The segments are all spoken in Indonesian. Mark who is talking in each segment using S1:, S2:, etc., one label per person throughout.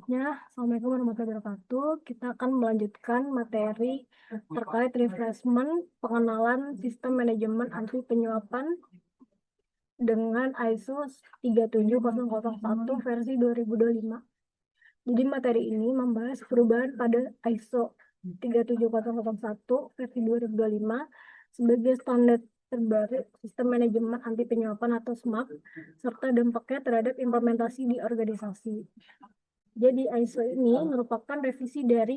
S1: Selanjutnya, Assalamualaikum warahmatullahi wabarakatuh. Kita akan melanjutkan materi terkait refreshment pengenalan sistem manajemen anti penyuapan dengan ISO 37001 versi 2025. Jadi materi ini membahas perubahan pada ISO 37001 versi 2025 sebagai standar terbaru sistem manajemen anti penyuapan atau SMAP serta dampaknya terhadap implementasi di organisasi. Jadi ISO ini merupakan revisi dari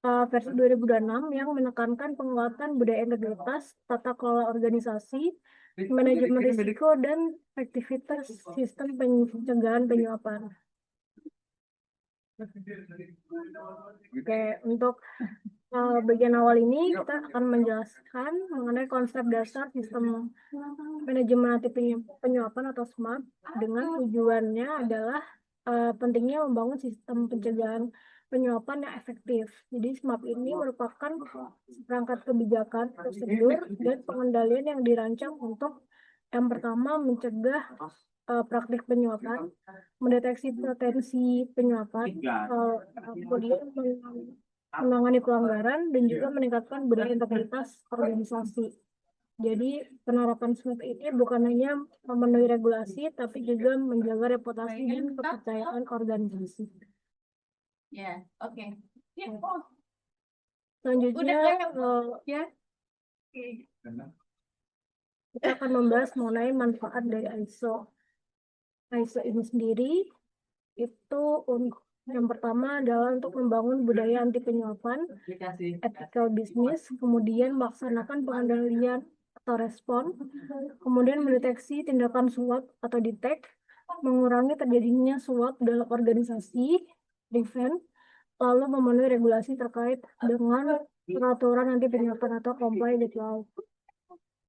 S1: versi 2026 yang menekankan penguatan budaya integritas, tata kelola organisasi, manajemen risiko, dan aktivitas sistem pencegahan penyuapan. Oke, untuk bagian awal ini kita akan menjelaskan mengenai konsep dasar sistem manajemen anti penyuapan atau SMAP dengan tujuannya adalah pentingnya membangun sistem pencegahan penyuapan yang efektif. Jadi SMAP ini merupakan perangkat kebijakan, prosedur, dan pengendalian yang dirancang untuk yang pertama mencegah praktik penyuapan, mendeteksi potensi penyuapan, kemudian menangani pelanggaran, dan juga meningkatkan budaya integritas organisasi. Jadi penerapan SMAP ini bukan hanya memenuhi regulasi, tapi juga menjaga reputasi dan kepercayaan organisasi.
S2: Ya, oke.
S1: Selanjutnya,
S2: Ya.
S1: kita akan membahas mengenai manfaat dari ISO. ISO ini sendiri itu yang pertama adalah untuk membangun budaya anti penyuapan, ethical business, kemudian melaksanakan pengendalian atau respon, kemudian mendeteksi tindakan suap atau detect, mengurangi terjadinya suap dalam organisasi, prevent, lalu memenuhi regulasi terkait dengan peraturan anti penyuapan atau comply with law.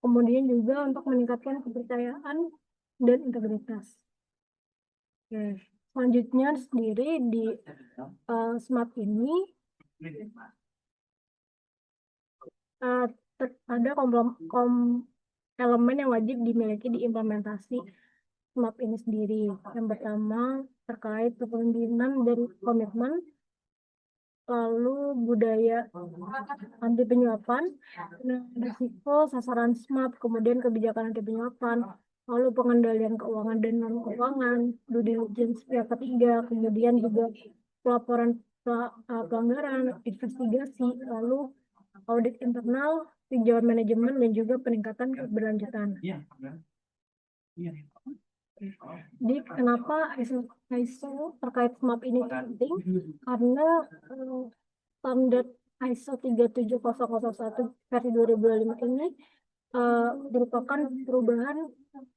S1: Kemudian juga untuk meningkatkan kepercayaan dan integritas. Oke. Selanjutnya sendiri di SMAP ini ada elemen yang wajib dimiliki di implementasi SMAP ini sendiri. Yang pertama terkait kepemimpinan dan komitmen, lalu budaya anti penyuapan, risiko sasaran SMAP, kemudian kebijakan anti penyuapan, lalu pengendalian keuangan dan non keuangan, due diligence pihak ketiga, kemudian juga pelaporan pelanggaran, investigasi, lalu audit internal, tinjauan manajemen, dan juga peningkatan keberlanjutan. Jadi kenapa ISO terkait SMAP ini penting? Karena standar ISO 37001 versi 2005 ini merupakan perubahan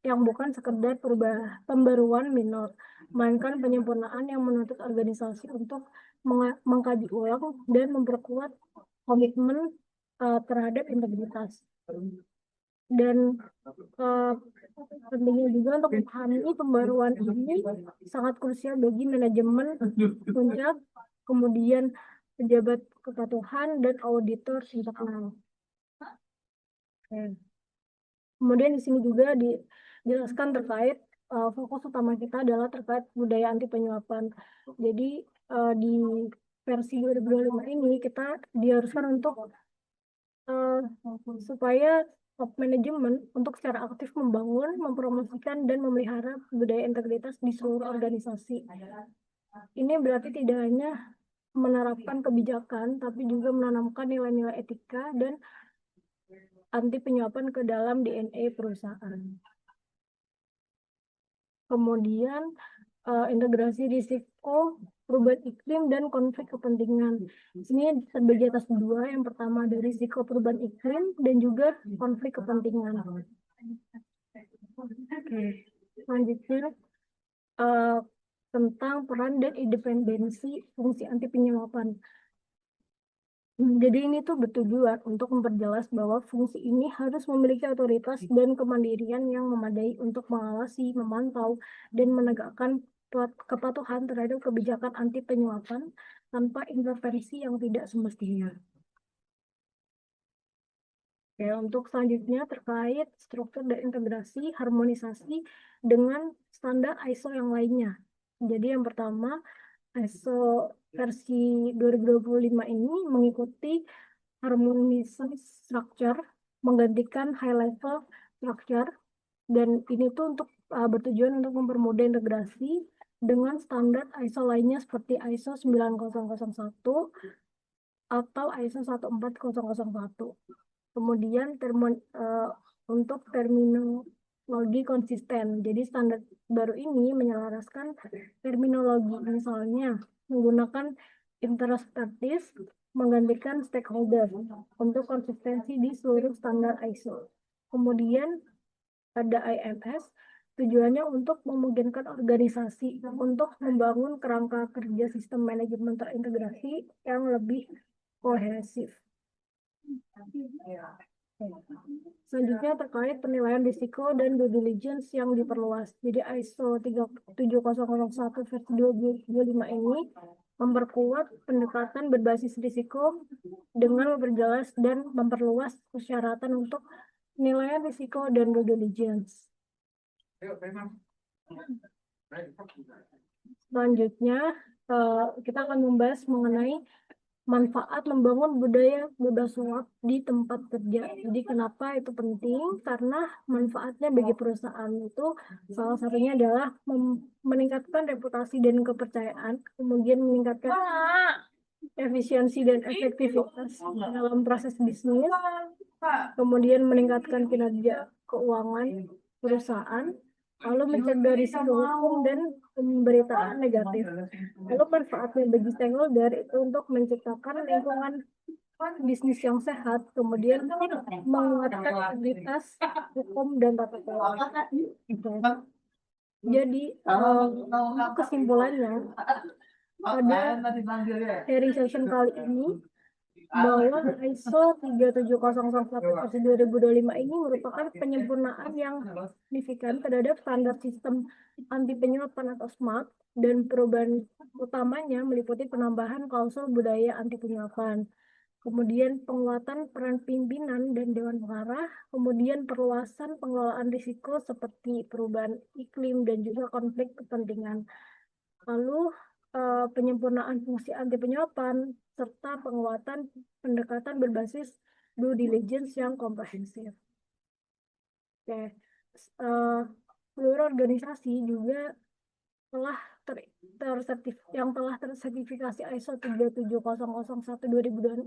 S1: yang bukan sekedar pembaruan minor, melainkan penyempurnaan yang menuntut organisasi untuk mengkaji ulang dan memperkuat komitmen terhadap integritas. Dan pentingnya juga untuk memahami pembaruan ini sangat krusial bagi manajemen puncak, kemudian pejabat kepatuhan, dan auditor internal. Kemudian di sini juga dijelaskan terkait fokus utama kita adalah terkait budaya anti penyuapan. Jadi di versi 2025 ini kita diharuskan untuk supaya top manajemen untuk secara aktif membangun, mempromosikan, dan memelihara budaya integritas di seluruh organisasi. Ini berarti tidak hanya menerapkan kebijakan, tapi juga menanamkan nilai-nilai etika dan anti penyuapan ke dalam DNA perusahaan. Kemudian integrasi risiko, perubahan iklim, dan konflik kepentingan. Di sini terbagi atas dua. Yang pertama ada risiko perubahan iklim dan juga konflik kepentingan. Oke. Selanjutnya tentang peran dan independensi fungsi anti penyuapan. Jadi ini tuh bertujuan untuk memperjelas bahwa fungsi ini harus memiliki otoritas dan kemandirian yang memadai untuk mengawasi, memantau, dan menegakkan kepatuhan terhadap kebijakan anti penyuapan tanpa intervensi yang tidak semestinya. Oke, untuk selanjutnya terkait struktur dan integrasi harmonisasi dengan standar ISO yang lainnya. Jadi yang pertama ISO versi 2025 ini mengikuti harmonized structure, menggantikan high level structure, dan ini tuh untuk bertujuan untuk mempermudah integrasi dengan standar ISO lainnya seperti ISO 9001 atau ISO 14001. Kemudian untuk terminologi konsisten. Jadi standar baru ini menyelaraskan terminologi, misalnya menggunakan interoperatives menggantikan stakeholder untuk konsistensi di seluruh standar ISO. Kemudian ada IMS, tujuannya untuk memungkinkan organisasi untuk membangun kerangka kerja sistem manajemen terintegrasi yang lebih kohesif. Selanjutnya terkait penilaian risiko dan due diligence yang diperluas. Jadi ISO 7001 versi 2025 ini memperkuat pendekatan berbasis risiko dengan memperjelas dan memperluas persyaratan untuk penilaian risiko dan due diligence. Selanjutnya, kita akan membahas mengenai manfaat membangun budaya bebas suap di tempat kerja. Jadi kenapa itu penting? Karena manfaatnya bagi perusahaan itu salah satunya adalah meningkatkan reputasi dan kepercayaan, kemudian meningkatkan efisiensi dan efektivitas dalam proses bisnis, kemudian meningkatkan kinerja keuangan perusahaan, lalu mencegah risiko hukum dan pemberitaan negatif. Lalu manfaatnya bagi stakeholder itu untuk menciptakan lingkungan bisnis yang sehat, kemudian menguatkan integritas hukum dan tata kelola. Jadi untuk kesimpulannya pada sharing session kali ini bahwa ISO 37001 versi 2025 ini merupakan penyempurnaan yang signifikan terhadap standar sistem anti penyuapan atau SMART, dan perubahan utamanya meliputi penambahan klausul budaya anti penyuapan, kemudian penguatan peran pimpinan dan dewan pengarah, kemudian perluasan pengelolaan risiko seperti perubahan iklim dan juga konflik kepentingan, lalu penyempurnaan fungsi anti penyuapan, serta penguatan pendekatan berbasis due diligence yang komprehensif. Oke, seluruh organisasi juga telah tersertifikasi ISO 37001 2014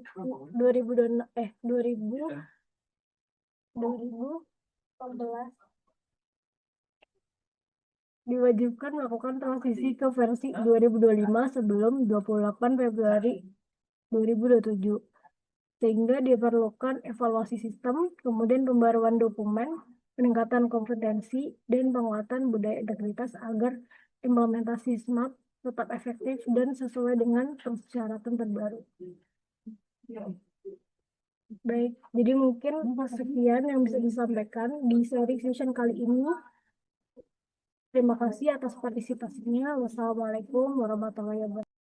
S1: diwajibkan melakukan transisi ke versi 2025 sebelum 28 Februari 2027. Sehingga diperlukan evaluasi sistem, kemudian pembaruan dokumen, peningkatan kompetensi, dan penguatan budaya integritas agar implementasi SMART tetap efektif dan sesuai dengan persyaratan terbaru. Baik, jadi mungkin sekian yang bisa disampaikan di sharing session kali ini. Terima kasih atas partisipasinya. Wassalamualaikum warahmatullahi wabarakatuh.